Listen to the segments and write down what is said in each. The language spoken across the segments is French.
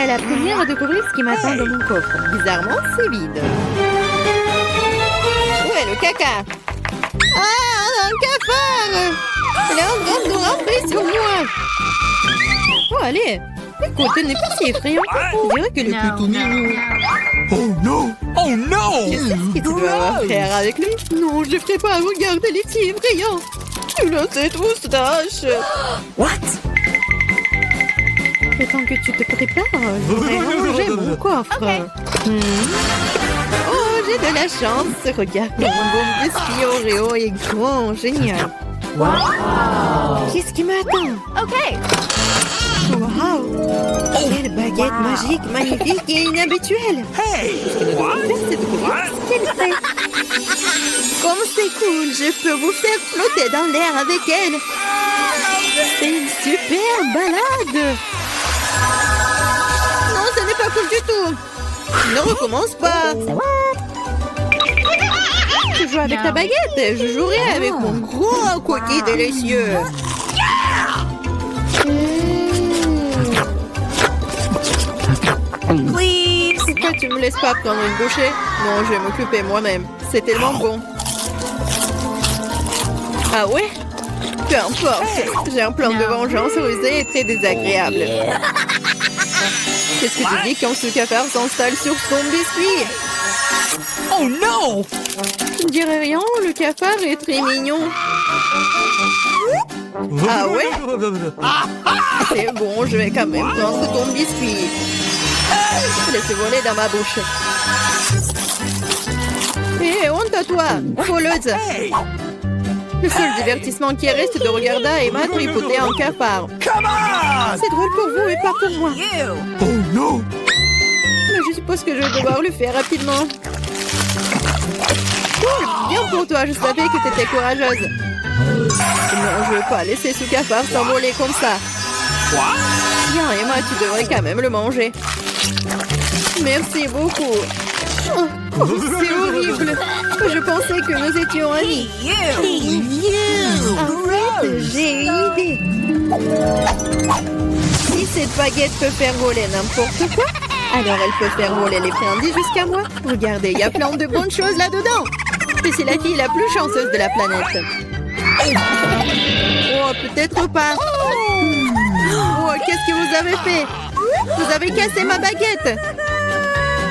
serai la première à découvrir ce qui m'attend dans mon coffre. Bizarrement, c'est vide. Où est le caca? Ah, un cafard! Elle est en train de ramper sur moi. Oh, allez. Écoute, elle n'est pas si effrayante. Je dirais qu'elle est plutôt mignonne. Oh non! Oh non! Qu'est-ce que tu veux faire avec lui? Non, je ne ferai pas. Regarde, elle est si effrayante. Tu as cette moustache. What? Le temps que tu te prépares, je vais ranger mon coffre. Oh, j'ai de la chance. Regarde, mon bon biscuit Oreo est grand. Génial. Wow! Qu'est-ce qui m'attend? Okay. Wow! Quelle baguette magique, magnifique et inhabituelle! Hey! Faire, c'est découvrir ce qu'elle fait. Comme c'est cool, je peux vous faire flotter dans l'air avec elle. C'est une super balade. Non, ce n'est pas cool du tout. Ne recommence pas. Tu joues avec ta baguette, je jouerai avec mon gros cookie délicieux. Please. Pourquoi tu me laisses pas prendre une bouchée? Non, je vais m'occuper moi-même. C'est tellement bon. Ah ouais? Peu importe. J'ai un plan de vengeance rusé et très désagréable. Qu'est-ce que tu dis quand ce cafard s'installe sur ton biscuit? Oh non! Je ne dirais rien, le cafard est très mignon. Ah ouais? C'est bon, je vais quand même prendre ton biscuit. Laisse voler dans ma bouche. Hé, honte à toi, voleuse! Hey! Le seul divertissement qui reste de regarder Emma tripoter un cafard. Come on! C'est drôle pour vous et pas pour moi. You. Oh non! Mais je suppose que je vais devoir le faire rapidement. Cool, bien pour toi, je savais que t'étais courageuse. Non, je veux pas laisser ce cafard s'envoler comme ça. What? Bien, Emma, tu devrais quand même le manger. Merci beaucoup. Oh, c'est horrible. Je pensais que nous étions amis. You. En fait, j'ai une idée. Si cette baguette peut faire voler n'importe quoi, alors elle peut faire voler les friandises jusqu'à moi. Regardez, il y a plein de bonnes choses là-dedans. Et c'est la fille la plus chanceuse de la planète. Oh, peut-être pas. Oh, qu'est-ce que vous avez fait? Vous avez cassé ma baguette.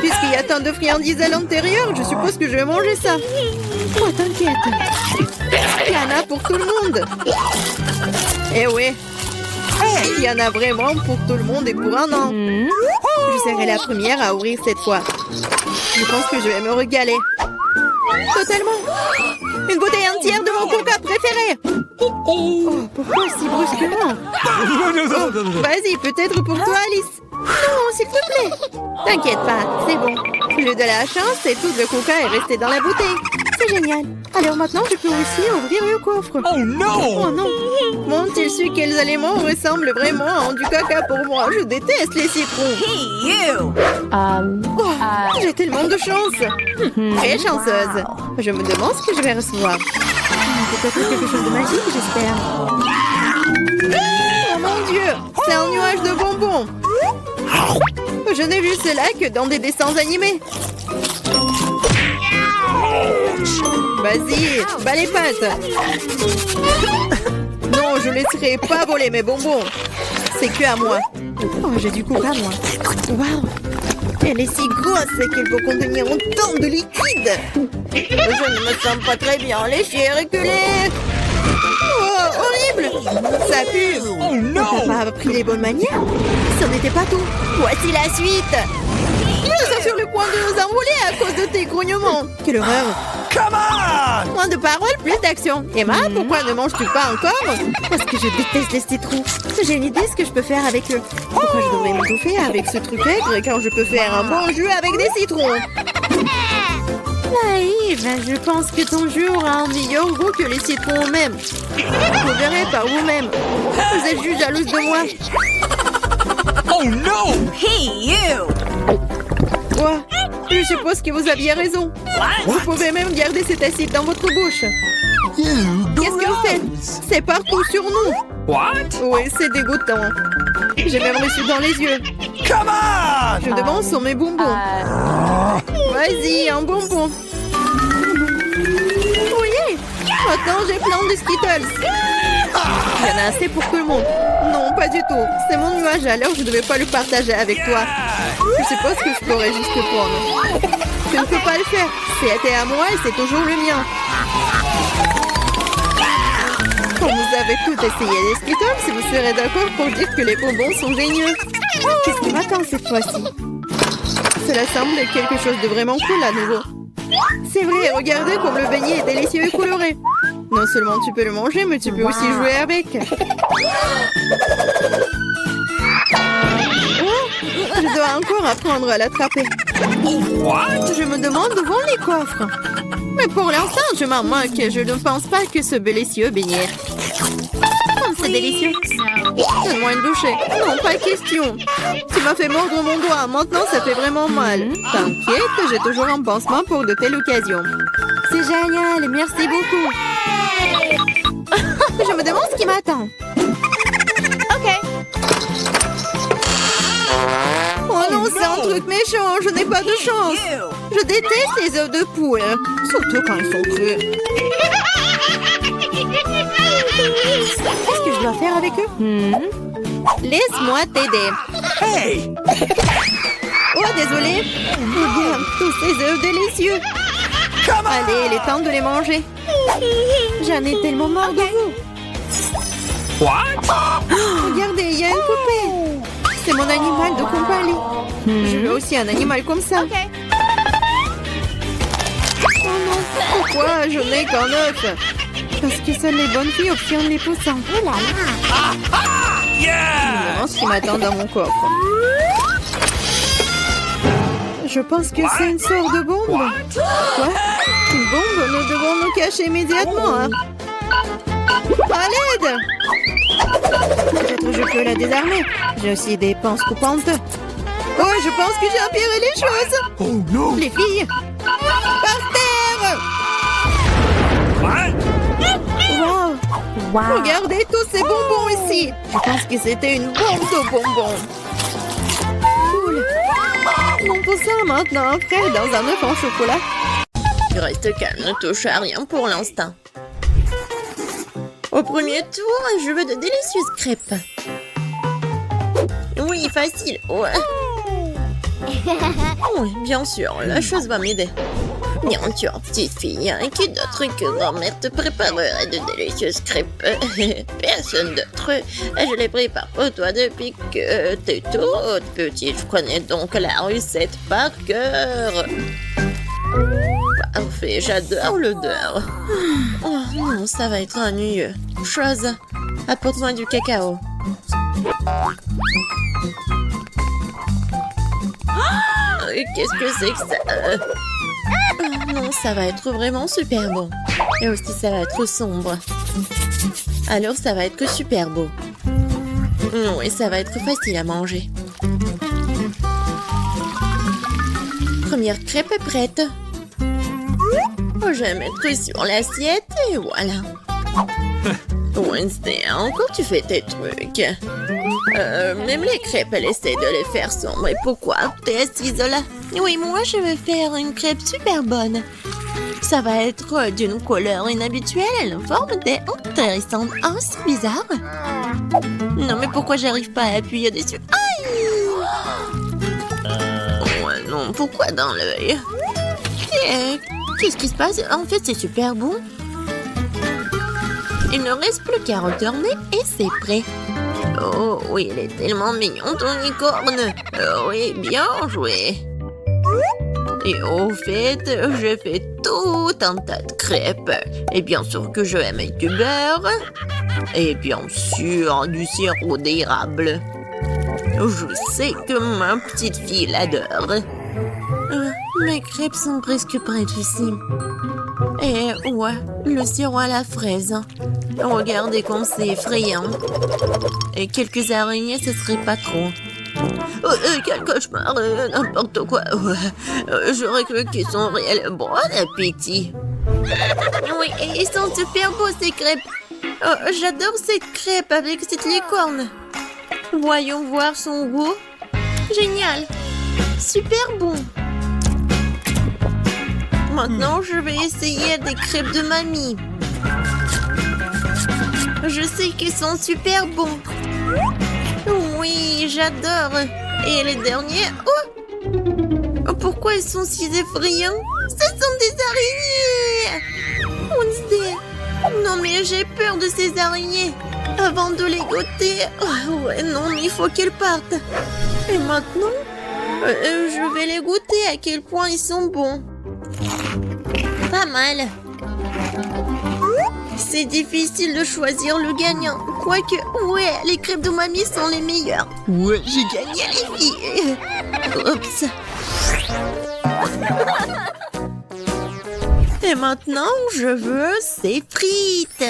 Puisqu'il y a tant de friandises à l'intérieur, je suppose que je vais manger ça. Oh, t'inquiète. Il y en a pour tout le monde. Eh oui. Il y en a vraiment pour tout le monde et pour un an. Je serai la première à ouvrir cette fois. Je pense que je vais me régaler. Totalement. Une bouteille entière de mon coca préféré. Oh, pourquoi si brusquement? Vas-y, peut-être pour toi, Alice. Non, s'il te plaît. T'inquiète pas, c'est bon. J'ai eu de la chance et tout le coca est resté dans la bouteille. C'est génial. Alors maintenant, je peux aussi ouvrir le coffre. Oh non! Oh non. M'ont-ils su quels aliments ressemblent vraiment à du caca pour moi? Je déteste les citrons. Hey, you. Oh, j'ai tellement de chance. Très chanceuse. Je me demande ce que je vais recevoir. Peut-être quelque chose de magique, j'espère. Oh mon Dieu, c'est un nuage de bonbons. Je n'ai vu cela que dans des dessins animés. Vas-y, bats les pattes. Non, je laisserai pas voler mes bonbons. C'est que à moi. Oh, j'ai du coca, moi. Waouh. Elle est si grosse qu'elle peut contenir autant de liquide. Je ne me sens pas très bien. Les chiens reculés. Oh, horrible. Ça pue. Oh non! T'as pas appris les bonnes manières? Ça n'était pas tout. Voici la suite. Nous sommes sur le point de nous envoler à cause de tes grognements. Quelle horreur. Come on! Moins de paroles, plus d'action. Emma, pourquoi ne manges-tu pas encore? Parce que je déteste les citrons. J'ai une idée ce que je peux faire avec eux. Pourquoi je devrais m'étouffer avec ce truc aigre quand je peux faire un bon jus avec des citrons? Naïve, je pense que ton jus aura un meilleur goût que les citrons eux-mêmes. Vous verrez par vous-même. Vous êtes juste jalouse de moi. Oh non! Hey, you. Quoi? Je suppose que vous aviez raison. Vous pouvez même garder cet acide dans votre bouche. Qu'est-ce que vous faites? C'est partout sur nous. What? Oui, c'est dégoûtant. J'ai même reçu dans les yeux. Come on! Je demande sur mes bonbons. Vas-y, un bonbon. Oui, maintenant j'ai plein de Skittles. Il y en a assez pour tout le monde. Non, pas du tout. C'est mon nuage, alors je ne devais pas le partager avec toi. Je suppose que je pourrais juste le prendre. Tu ne peux pas le faire. C'était à moi et c'est toujours le mien. Quand vous avez tout essayé les Skittles, vous serez d'accord pour dire que les bonbons sont géniaux. Qu'est-ce qui m'attend cette fois-ci? Cela semble être quelque chose de vraiment cool à nouveau. C'est vrai, regardez comme le beignet est délicieux et coloré. Non seulement tu peux le manger, mais tu peux aussi jouer avec. Oh, je dois encore apprendre à l'attraper. Je me demande où vont les coffres. Mais pour l'instant, je m'en moque. Je ne pense pas que ce délicieux beignet. Oh, c'est délicieux. Donne-moi une bouchée. Non, pas question. Tu m'as fait mordre mon doigt. Maintenant, ça fait vraiment mal. T'inquiète, j'ai toujours un pansement pour de telles occasions. C'est génial. Merci beaucoup. Je me demande ce qui m'attend. Okay. Oh non, c'est un truc méchant. Je n'ai pas de chance. You. Je déteste les œufs de poule. Surtout quand ils sont crus. Qu'est-ce que je dois faire avec eux? Laisse-moi t'aider. Hey! Oh, désolé. Regarde tous ces œufs délicieux. Allez, il est temps de les manger. J'en ai tellement marre de vous. What? Regardez, il y a une poupée. C'est mon animal de compagnie. Je veux aussi un animal comme ça. Okay. Oh non, pourquoi je n'ai qu'un œuf? Parce que seules les bonnes filles obtiennent les poussins. Oh là là. Je me Yeah! demande ce qui m'attend dans mon coffre. Je pense que c'est une sorte de bombe. Quoi? Une bombe? Nous devons nous cacher immédiatement. Hein? À l'aide! Peut-être je peux la désarmer. J'ai aussi des pinces coupantes. Oh, je pense que j'ai empiré les choses. Oh no! Les filles, par terre! What? Wow! Regardez tous ces bonbons ici. Je pense que c'était une bombe de bonbons. Cool. Mon poussin a maintenant un frère dans un œuf en chocolat. Reste calme, ne touche à rien pour l'instant. Au premier tour, je veux de délicieuses crêpes. Oui, facile. Ouais. Oui, bien sûr, la chose va m'aider. Bien sûr, petite fille, qui d'autre que grand-mère te préparerait de délicieuses crêpes? Personne d'autre. Je les prépare pour toi depuis que t'es toute petite. Je connais donc la recette par cœur. Parfait, j'adore l'odeur. Oh non, ça va être ennuyeux. Chose, apporte-moi du cacao. Qu'est-ce que c'est que ça? Non, ça va être vraiment super bon. Et aussi, ça va être sombre. Alors, ça va être super beau. Oui, ça va être facile à manger. Première crêpe est prête. Oh, je vais mettre sur l'assiette et voilà. Wednesday, encore tu fais tes trucs. Même les crêpes, elle essaie de les faire sombres. Et pourquoi t'es assise là? Oui, moi je vais faire une crêpe super bonne. Ça va être d'une couleur inhabituelle et une forme intéressante. Oh, c'est bizarre. Non, mais pourquoi j'arrive pas à appuyer dessus? Aïe! Ouais, non, pourquoi dans l'œil? Qu'est-ce qui se passe? En fait, c'est super bon. Il ne reste plus qu'à retourner et c'est prêt. Oh oui, il est tellement mignon ton licorne. Oh, oui, bien joué. Et au fait, je fais tout un tas de crêpes. Et bien sûr que je vais mettre du beurre. Et bien sûr, du sirop d'érable. Je sais que ma petite fille l'adore. Mes crêpes sont presque prêtes ici. Et ouais, le sirop à la fraise. Regardez comme c'est effrayant. Et quelques araignées, ce serait pas trop. Quel cauchemar, n'importe quoi. J'aurais cru qu'ils sont réels. Bon appétit. Oui, et ils sont super beaux ces crêpes. Oh, j'adore ces crêpes avec cette licorne. Voyons voir son goût. Génial. Super bon. Maintenant, je vais essayer des crêpes de mamie. Je sais qu'ils sont super bons. Oui, j'adore. Et les derniers... Oh! Pourquoi ils sont si effrayants? Ce sont des araignées! Wednesday! Non, mais j'ai peur de ces araignées. Avant de les goûter... Oh, ouais, non, mais il faut qu'elles partent. Et maintenant, je vais les goûter à quel point ils sont bons. Pas mal. C'est difficile de choisir le gagnant. Quoique, ouais, les crêpes de mamie sont les meilleures. Ouais, j'ai gagné les filles. Oups. Et maintenant, je veux ces frites.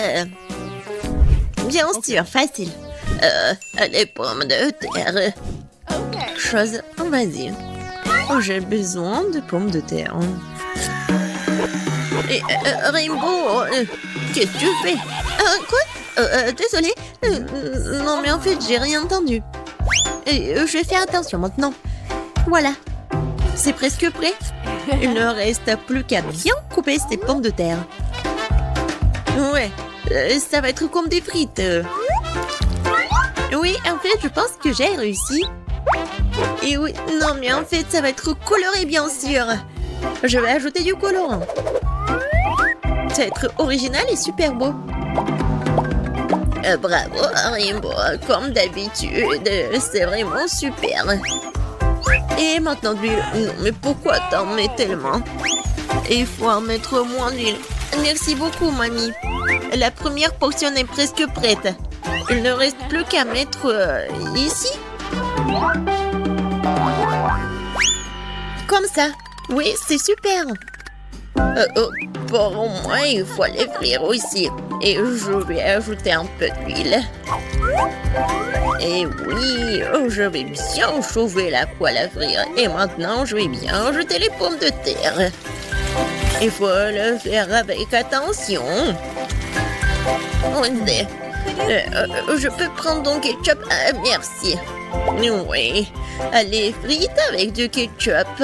Bien sûr, facile. Les pommes de terre. Chose, vas-y. J'ai besoin de pommes de terre. Et, Rainbow, qu'est-ce que tu fais? Quoi? Désolée. Non, mais en fait, j'ai rien entendu. Je vais faire attention maintenant. Voilà. C'est presque prêt. Il ne reste plus qu'à bien couper ces pommes de terre. Ouais, ça va être comme des frites. Oui, en fait, je pense que j'ai réussi. Et oui, non, mais en fait, ça va être coloré, bien sûr. Je vais ajouter du colorant. Ça va être original et super beau. Bravo, Rainbow. Comme d'habitude, c'est vraiment super. Et maintenant de l'huile. Non, mais pourquoi t'en mets tellement? Il faut en mettre moins d'huile. Merci beaucoup, mamie. La première portion est presque prête. Il ne reste plus qu'à mettre ici. Comme ça. Oui, c'est super. Pour moi, il faut les frire aussi. Et je vais ajouter un peu d'huile. Et oui, je vais bien chauffer la poêle à frire. Et maintenant, je vais bien ajouter les pommes de terre. Il faut le faire avec attention. Je peux prendre ton ketchup? Merci. Oui, les frites avec du ketchup.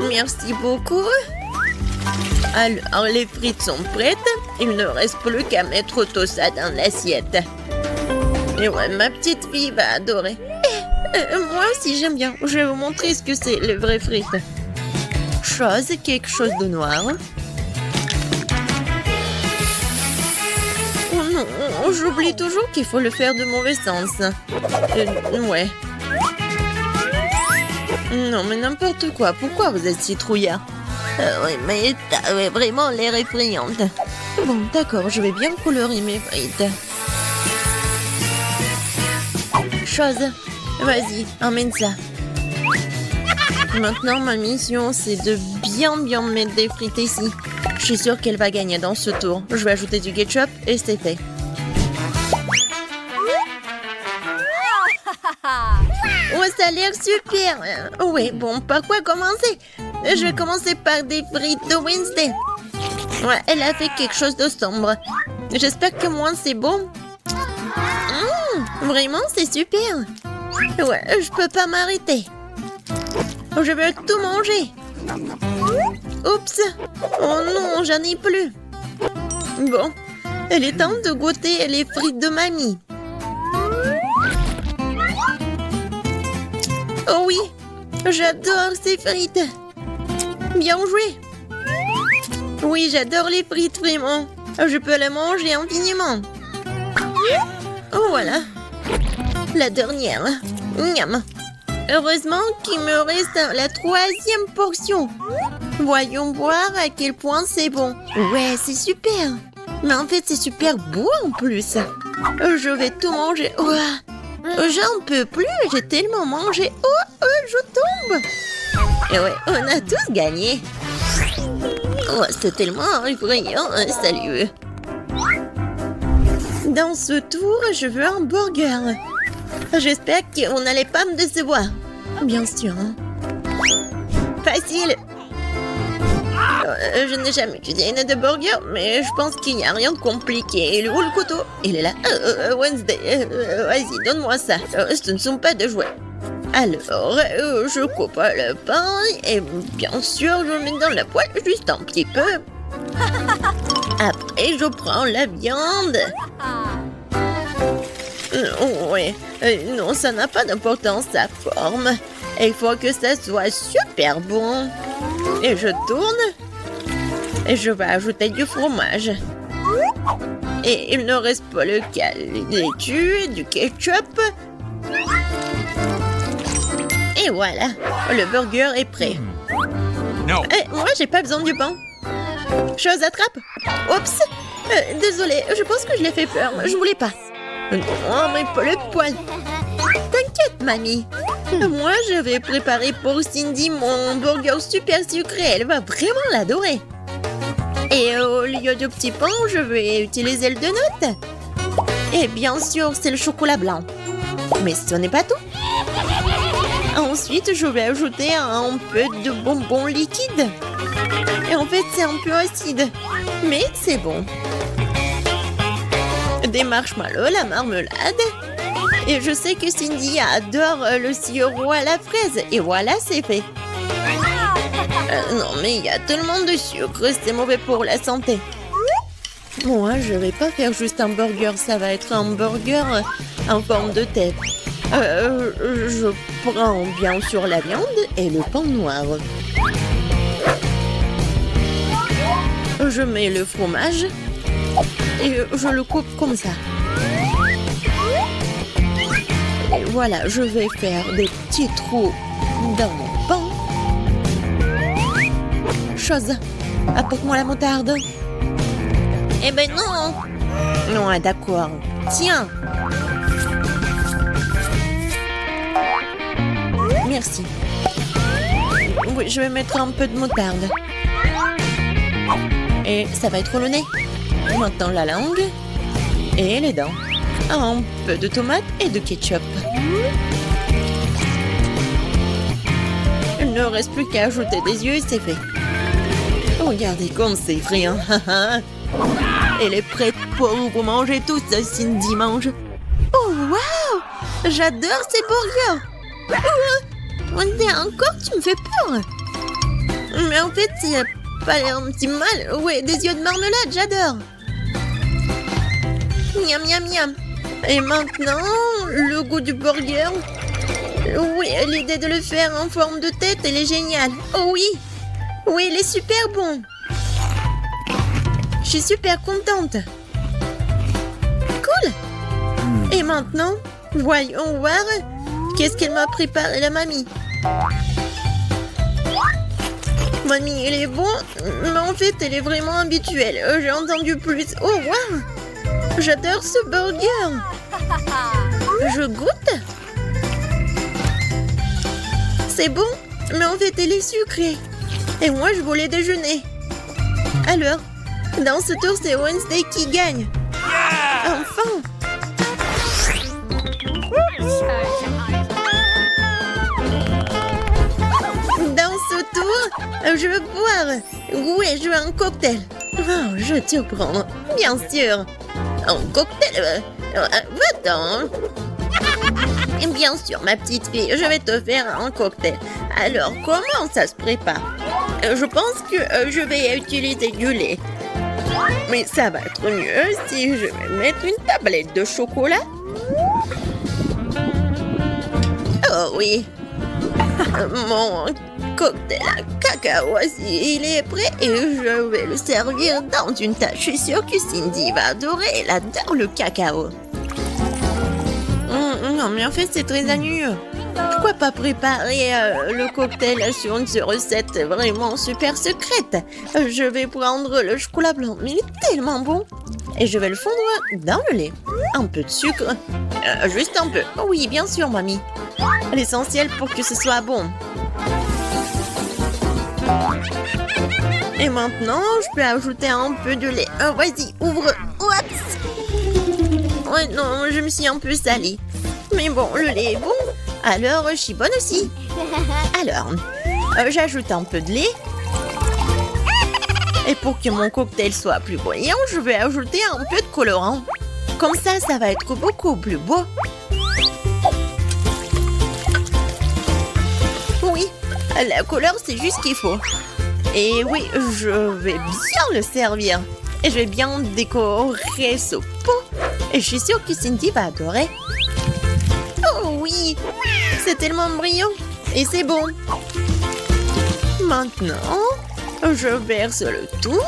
Merci beaucoup. Alors, les frites sont prêtes. Il ne reste plus qu'à mettre tout ça dans l'assiette. Et ouais, ma petite fille va adorer. Moi aussi, j'aime bien. Je vais vous montrer ce que c'est, les vraies frites. Quelque chose de noir. Oh non, j'oublie toujours qu'il faut le faire de mauvais sens. Ouais. Non, mais n'importe quoi. Pourquoi vous êtes si trouillard? Oui, mais t'as vraiment l'air effrayante. Bon, d'accord, je vais bien colorer mes frites. Vas-y, emmène ça. Maintenant, ma mission, c'est de bien mettre des frites ici. Je suis sûre qu'elle va gagner dans ce tour. Je vais ajouter du ketchup et c'est fait. Oh, ça a l'air super. Oui, bon, par quoi commencer? Je vais commencer par des frites de Wednesday. Ouais, elle a fait quelque chose de sombre. J'espère que moi, c'est bon. Vraiment, c'est super. Ouais, je peux pas m'arrêter. Je veux tout manger. Oups. Oh non, j'en ai plus. Bon, il est temps de goûter les frites de mamie. Oh oui, j'adore ces frites. Bien joué. Oui, j'adore les frites, vraiment. Je peux les manger infiniment. Oh, voilà. La dernière. Miam. Heureusement qu'il me reste la 3e portion. Voyons voir à quel point c'est bon. Ouais, c'est super. Mais en fait, c'est super beau en plus. Je vais tout manger. J'en peux plus, j'ai tellement mangé. Je tombe. Et ouais, on a tous gagné. C'est tellement effrayant. Salut. Dans ce tour, je veux un burger. J'espère qu'on n'allait pas me décevoir. Bien sûr. Facile. Je n'ai jamais cuisiné de burger, mais je pense qu'il n'y a rien de compliqué. Il est où le couteau? Il est là. Wednesday, vas-y, donne-moi ça. Ce ne sont pas de jouets. Alors, je coupe le pain et bien sûr, je mets dans la poêle juste un petit peu. Après, je prends la viande. Oui, non, ça n'a pas d'importance, sa forme. Il faut que ça soit super bon. Et je tourne. Et je vais ajouter du fromage. Et il ne reste pas le laitue, du ketchup. Et voilà, le burger est prêt. No. Moi, j'ai pas besoin du pain. Chose à trappe. Oups. Désolée, je pense que je l'ai fait peur. Je voulais pas. Non, mais pas le poil. T'inquiète, mamie. Moi, je vais préparer pour Cindy mon burger super sucré. Elle va vraiment l'adorer. Et au lieu de petit pain, je vais utiliser le donut. Et bien sûr, c'est le chocolat blanc. Mais ce n'est pas tout. Ensuite, je vais ajouter un peu de bonbons liquides. Et en fait, c'est un peu acide. Mais c'est bon. Des marshmallows, la marmelade. Et je sais que Cindy adore le sirop à la fraise. Et voilà, c'est fait. Non, mais il y a tellement de sucre, c'est mauvais pour la santé. Moi, je vais pas faire juste un burger, ça va être un burger en forme de tête. Je prends bien sûr la viande et le pain noir. Je mets le fromage et je le coupe comme ça. Et voilà, je vais faire des petits trous dans mon pain. Chose, apporte-moi la moutarde. Eh ben non. Non, d'accord. Tiens. Merci. Oui, je vais mettre un peu de moutarde. Et ça va être le nez. Maintenant la langue. Et les dents. Un peu de tomate et de ketchup. Il ne reste plus qu'à ajouter des yeux et c'est fait. Regardez comme c'est frais, hein. Elle est prête pour vous manger tout ça, Cindy mange. Oh, waouh! J'adore ces burgers. Encore, tu me fais peur. Mais en fait, il a pas l'air un petit mal. Ouais, des yeux de marmelade, j'adore. Miam, miam, miam. Et maintenant, le goût du burger. Oui, l'idée de le faire en forme de tête, elle est géniale. Oh oui. Oui, il est super bon. Je suis super contente. Cool. Et maintenant, voyons voir qu'est-ce qu'elle m'a préparé la mamie. Mamie, elle est bon, mais en fait, elle est vraiment habituelle. J'ai entendu plus. Oh, waouh. J'adore ce burger. Je goûte. C'est bon, mais en fait, elle est sucrée. Et moi, je voulais déjeuner. Alors, dans ce tour, c'est Wednesday qui gagne. Enfin. Dans ce tour, je veux boire. Oui, je veux un cocktail. Oh, je te prends. Bien sûr. Un cocktail. Va-t'en. Bien sûr, ma petite fille, je vais te faire un cocktail. Alors, comment ça se prépare? Je pense que je vais utiliser du lait. Mais ça va être mieux si je vais mettre une tablette de chocolat. Oh oui. Mon cocktail à cacao, il est prêt et je vais le servir dans une tasse. Je suis sûre que Cindy va adorer. Elle adore le cacao. Non, mais en fait, c'est très ennuyeux. Pourquoi pas préparer le cocktail sur une recette vraiment super secrète? Je vais prendre le chocolat blanc, mais il est tellement bon. Et je vais le fondre dans le lait. Un peu de sucre. Juste un peu. Oui, bien sûr, mamie. L'essentiel pour que ce soit bon. Et maintenant, je peux ajouter un peu de lait. Vas-y, ouvre. Oups. Ouais, non, je me suis un peu salie. Mais bon, le lait est bon. Alors, je suis bonne aussi. Alors, j'ajoute un peu de lait. Et pour que mon cocktail soit plus brillant, je vais ajouter un peu de colorant. Comme ça va être beaucoup plus beau. La couleur, c'est juste ce qu'il faut. Et oui, je vais bien le servir. Et je vais bien décorer ce pot. Et je suis sûre que Cindy va adorer. Oh oui, c'est tellement brillant. Et c'est bon. Maintenant, je verse le tout.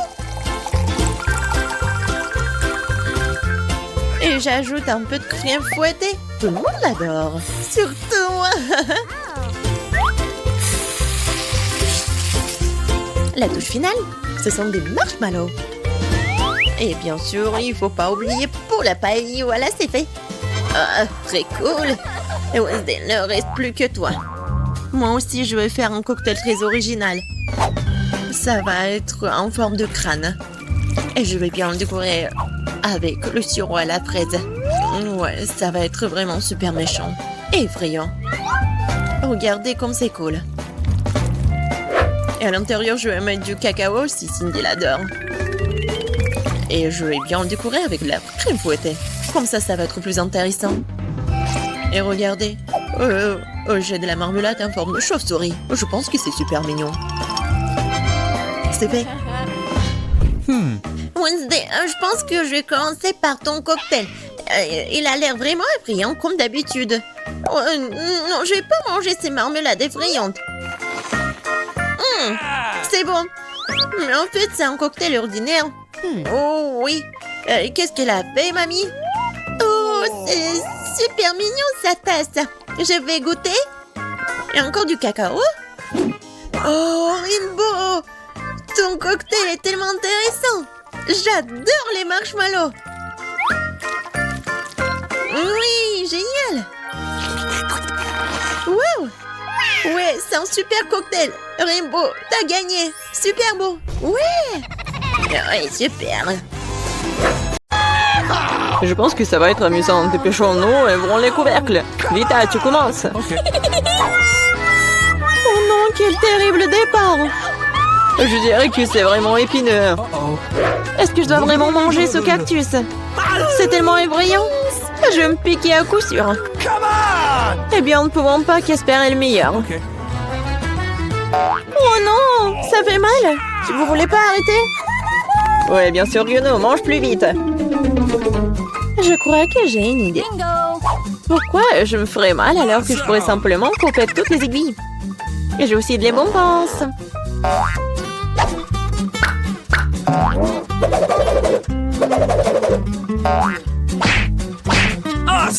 Et j'ajoute un peu de crème fouettée. Tout le monde l'adore. Surtout moi. La touche finale, ce sont des marshmallows. Et bien sûr, il faut pas oublier pour la paille. Voilà, c'est fait. Ah, très cool. Et Wednesday, il ne reste plus que toi. Moi aussi, je vais faire un cocktail très original. Ça va être en forme de crâne. Et je vais bien le décorer avec le sirop à la fraise. Ouais, ça va être vraiment super méchant. Et effrayant. Regardez comme c'est cool. Et à l'intérieur, je vais mettre du cacao si Cindy l'adore. Et je vais bien le décorer avec de la crème fouettée. Comme ça va être plus intéressant. Et regardez. J'ai de la marmelade en forme de chauve-souris. Je pense que c'est super mignon. C'est fait. Wednesday, je pense que je vais commencer par ton cocktail. Il a l'air vraiment effrayant comme d'habitude. Non, je vais pas manger ces marmelades effrayantes. C'est bon. Mais en fait, c'est un cocktail ordinaire. Oh oui. Qu'est-ce qu'elle a fait, mamie? Oh, c'est super mignon sa tasse. Je vais goûter. Et encore du cacao. Oh, Rainbow. Ton cocktail est tellement intéressant. J'adore les marshmallows. Oui, génial. Wow. Ouais, c'est un super cocktail. Rainbow, t'as gagné. Super beau. Ouais. Ouais, super. Je pense que ça va être amusant. Dépêchons-nous et ouvrons les couvercles. Vita, tu commences. Oh non, quel terrible départ. Je dirais que c'est vraiment épineux. Est-ce que je dois vraiment manger ce cactus? C'est tellement effrayant. Je vais me piquer à coup sûr. Eh bien, ne pouvons pas qu'espérer le meilleur. Oh non, ça fait mal. Vous voulez pas arrêter? Ouais, bien sûr que non, mange plus vite. Je crois que j'ai une idée. Pourquoi je me ferais mal alors que je pourrais simplement couper toutes les aiguilles? Et j'ai aussi des bonbons.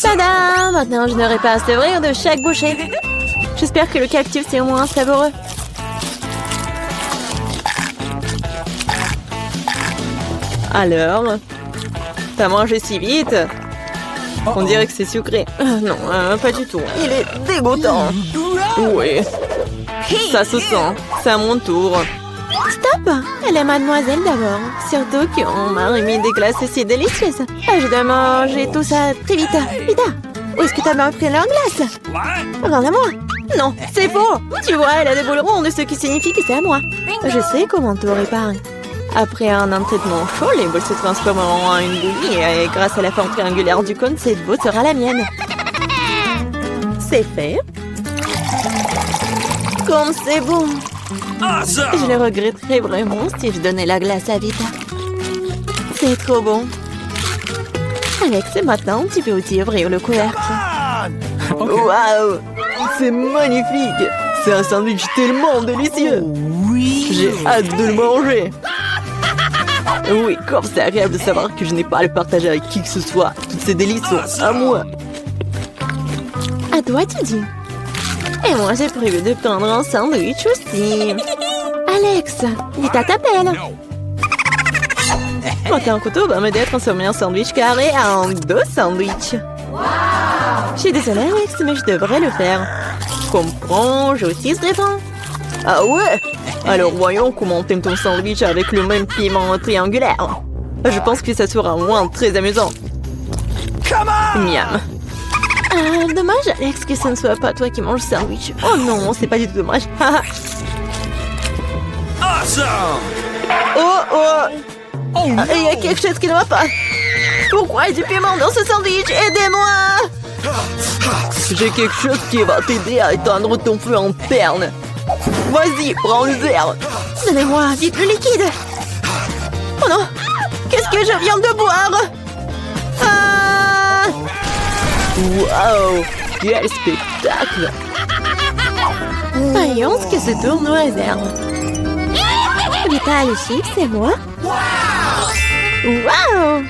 Tada! Maintenant, je n'aurai pas à sevrir de chaque bouchée. J'espère que le cactus est au moins savoureux. Alors, t'as mangé si vite? On dirait que c'est sucré. Non, pas du tout. Il est dégoûtant. Oui, ça se sent. C'est à mon tour. Stop! Elle est mademoiselle d'abord. Surtout qu'on m'a remis des glaces si délicieuses. Je dois manger tout ça très vite. Vita, où est-ce que t'as bien pris leur glace? Regarde-moi. Non, c'est faux. Tu vois, elle a des boules rondes, ce qui signifie que c'est à moi. Je sais comment tout réparer. Après un entraînement chaud, les boules se transformeront en une bouillie et grâce à la forme triangulaire du cône, cette boule sera la mienne. C'est fait. Comme c'est bon. Je le regretterais vraiment si je donnais la glace à Vita. C'est trop bon. Alex, maintenant, tu peux aussi ouvrir le couvercle. Waouh! C'est magnifique! C'est un sandwich tellement délicieux! J'ai hâte de le manger! Oui, comme c'est agréable de savoir que je n'ai pas à le partager avec qui que ce soit. Toutes ces délices sont à moi. À toi, tu dis. Et moi, j'ai prévu de prendre un sandwich aussi. Alex, Vita t'appelle. Monter un couteau va m'aider à transformer un sandwich carré en 2 sandwichs. Je suis désolée, Alex, mais je devrais le faire. Je comprends, j'ai aussi ce défend. Ah ouais? Alors voyons comment t'aimes ton sandwich avec le même piment triangulaire. Je pense que ça sera au moins très amusant. Miam. Dommage, Alex, que ce ne soit pas toi qui manges le sandwich. Oh non, c'est pas du tout dommage. Oh, il y a quelque chose qui ne va pas. Pourquoi il y a du piment dans ce sandwich? Aidez-moi! J'ai quelque chose qui va t'aider à éteindre ton feu interne. Vas-y, prends le verre. Donnez-moi vite le liquide. Oh non, qu'est-ce que je viens de boire? Ah! Waouh, quel spectacle! Voyons ce que ce tournoi réserve. Vita, les chips, c'est moi? Waouh!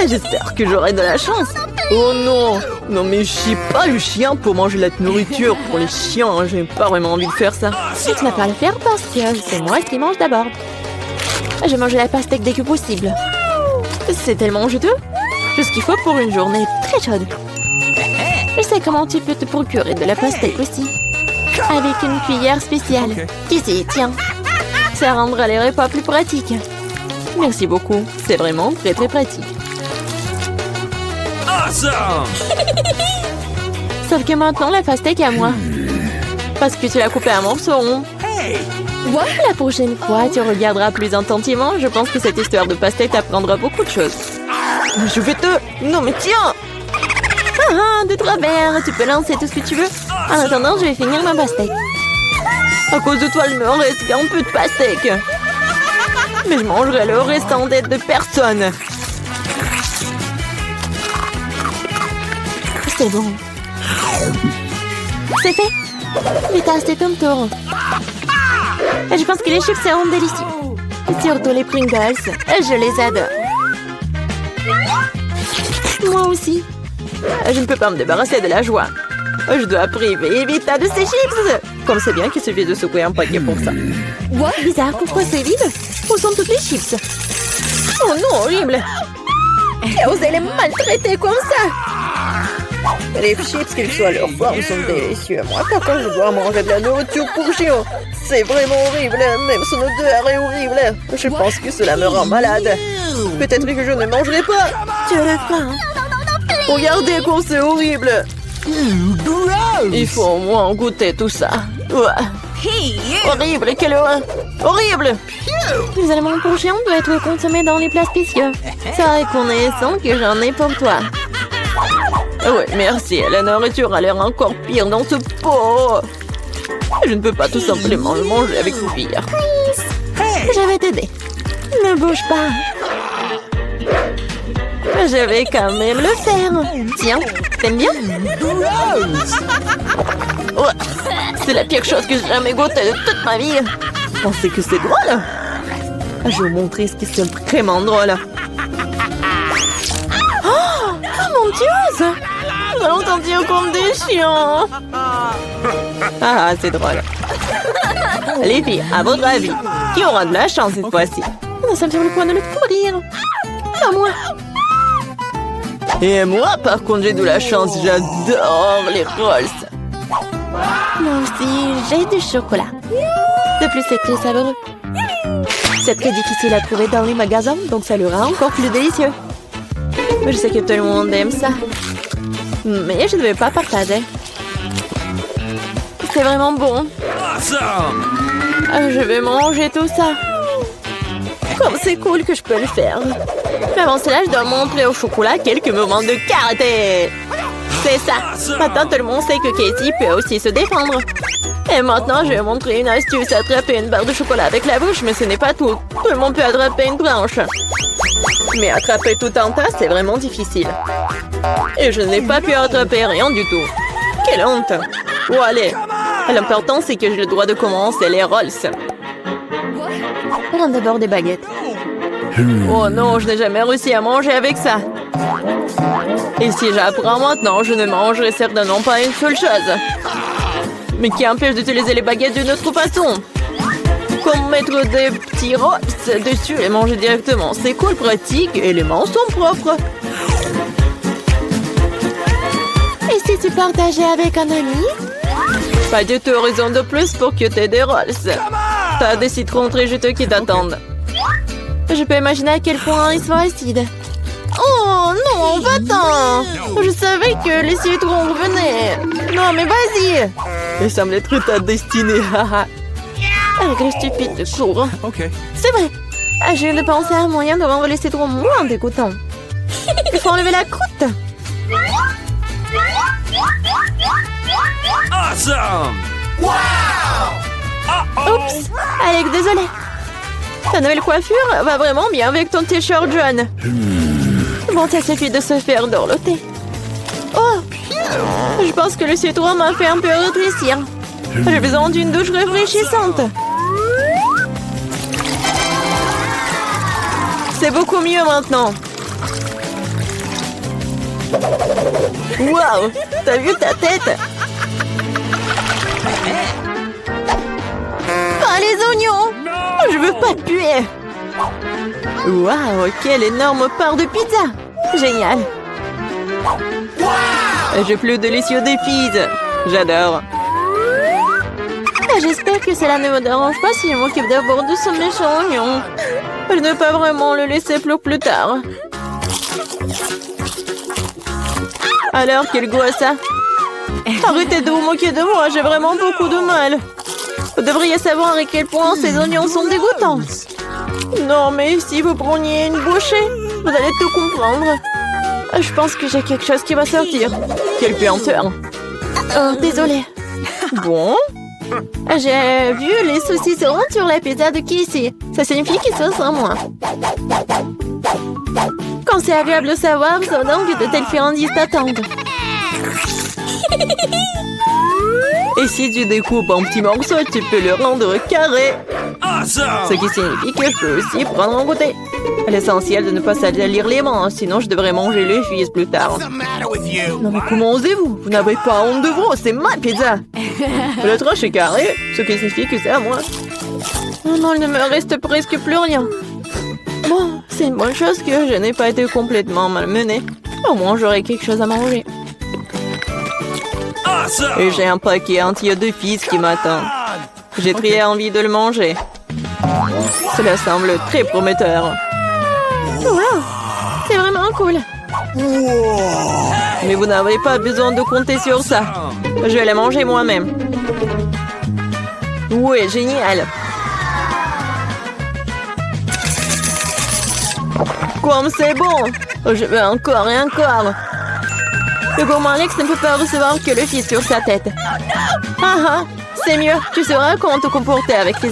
J'espère que j'aurai de la chance. Oh non! Non mais je suis pas le chien pour manger la nourriture pour les chiens. Hein. J'ai pas vraiment envie de faire ça. Tu ne vas pas le faire parce que c'est moi qui mange d'abord. Je mange la pastèque dès que possible. C'est tellement juteux. Tout ce qu'il faut pour une journée très chaude. Je sais comment tu peux te procurer de la pastèque aussi. Avec une cuillère spéciale. Ici, tiens. Ça rendra les repas plus pratiques. Merci beaucoup. C'est vraiment très pratique. Awesome! Sauf que maintenant, la pastèque est à moi. Parce que tu l'as coupée à morceaux. Hey! La prochaine fois, tu regarderas plus attentivement. Je pense que cette histoire de pastèque t'apprendra beaucoup de choses. Je vais te... Non mais tiens! De travers, tu peux lancer tout ce que tu veux. En attendant, je vais finir ma pastèque. À cause de toi, il me reste qu'un peu de pastèque. Mais je mangerai le restant d'aide de personne. C'est bon. C'est fait. Vita, c'est ton tour. Je pense que les chips seront délicieux. Surtout les Pringles. Je les adore. Moi aussi. Je ne peux pas me débarrasser de la joie. Je dois priver Vita de ses chips. Comme c'est bien qu'il suffit de secouer un paquet pour ça. Bizarre, pourquoi c'est vide? Où sont toutes les chips? Oh non, horrible. Qui a osé les maltraiter comme ça? Les chips, quelle que soit leur forme, sont délicieux. Moi, par contre, je dois manger de la nourriture pour chiens. C'est vraiment horrible. Même son odeur est horrible. Je pense que cela me rend malade. Peut-être que je ne mangerai pas. Tu as faim? Regardez comme c'est horrible. Il faut au moins goûter tout ça. Horrible, quelle horreur. Horrible. Les aliments pour chiens doivent être consommés dans les plats spéciaux. C'est reconnaissant que j'en ai pour toi. Ouais, merci. La nourriture a l'air encore pire dans ce pot. Je ne peux pas tout simplement le manger avec une cuillère. Je vais t'aider. Ne bouge pas. Je vais quand même le faire. Tiens, t'aimes bien? Ouais, c'est la pire chose que j'ai jamais goûté de toute ma vie. Pensez que c'est drôle? Je vais vous montrer ce qui est vraiment drôle. Oh mon Dieu! Nous allons sentir comme des chiens. Ah, c'est drôle. Les filles, à votre avis, qui aura de la chance cette fois-ci? Nous sommes sur le point de le courir. À moi. Et moi, par contre, j'ai de la chance. J'adore les rolls. Moi aussi, j'ai du chocolat. De plus, c'est très savoureux. C'est très difficile à trouver dans les magasins, donc ça le rend encore plus délicieux. Je sais que tout le monde aime ça. Mais je ne vais pas partager. C'est vraiment bon. Je vais manger tout ça. Comme c'est cool que je peux le faire. Mais avant cela, je dois montrer au chocolat quelques moments de karaté. C'est ça. Maintenant, tout le monde sait que Casey peut aussi se défendre. Et maintenant, je vais montrer une astuce. Attraper une barre de chocolat avec la bouche, mais ce n'est pas tout. Tout le monde peut attraper une branche. Mais attraper tout un tas, c'est vraiment difficile. Et je n'ai pas pu attraper rien du tout. Quelle honte. Oh, allez. L'important, c'est que j'ai le droit de commencer les rolls. Prends d'abord des baguettes. Oh non, je n'ai jamais réussi à manger avec ça. Et si j'apprends maintenant, je ne mangerai certainement pas une seule chose. Mais qui empêche d'utiliser les baguettes d'une autre façon? Comme mettre des petits rolls dessus et manger directement. C'est cool, pratique et les mains sont propres. Et si tu partageais avec un ami? Pas du tout raison de plus pour que tu aies des rolls. T'as des citrons très juteux qui t'attendent. Je peux imaginer à quel point ils sont acides. Oh non, va-t'en! Je savais que les citrons revenaient. Non, mais vas-y! Il semble être ta destinée. Avec le stupide de cours. Okay. C'est vrai. Je viens de penser à un moyen de rendre les citrons moins dégoûtants. Il faut enlever la croûte. Awesome! Oh Alex, désolé. Ta nouvelle coiffure va vraiment bien avec ton t-shirt jaune. Bon, ça suffit de se faire dorloter. Oh! Je pense que le citron m'a fait un peu rétrécir. J'ai besoin d'une douche rafraîchissante. C'est beaucoup mieux maintenant. Waouh! T'as vu ta tête? Ah, les oignons! Je veux pas puer. Waouh! Quelle énorme part de pizza! Génial! J'ai plus délicieux des filles. J'adore. J'espère que cela ne me dérange pas si je m'occupe d'abord de ce méchant oignon. Je ne veux pas vraiment le laisser pour plus tard. Alors, quel goût a ça? Arrêtez de vous moquer de moi, j'ai vraiment beaucoup de mal. Vous devriez savoir à quel point ces oignons sont dégoûtants. Non, mais si vous preniez une bouchée, vous allez tout comprendre. Je pense que j'ai quelque chose qui va sortir. Quelle puanteur. Oh, désolée. Bon? J'ai vu les saucissons sur la pizza de Casey. Ça signifie qu'ils sont sans moi. Quand c'est agréable de savoir, c'est donc que de telles friandises t'attendent. Et si tu découpes en petits morceaux, tu peux le rendre carré. Ce qui signifie que je peux aussi prendre un goûter. L'essentiel de ne pas salir les mains, sinon je devrais manger les fils plus tard. Non mais comment osez-vous? Vous n'avez pas honte de vous, c'est ma pizza. Le tranche est carré, ce qui signifie que c'est à moi. Oh non, il ne me reste presque plus rien. Bon, c'est une bonne chose que je n'ai pas été complètement malmenée. Au moins, j'aurai quelque chose à manger. Et j'ai un paquet entier de fils qui m'attend. J'ai très envie de le manger. Cela semble très prometteur. Wow, c'est vraiment cool. Mais vous n'avez pas besoin de compter sur ça. Je vais la manger moi-même. Ouais, génial. Comme c'est bon. Je veux encore et encore. Le gourmand Alex ne peut pas recevoir que le fils sur sa tête. Ah ah, c'est mieux. Tu sauras comment te comporter avec les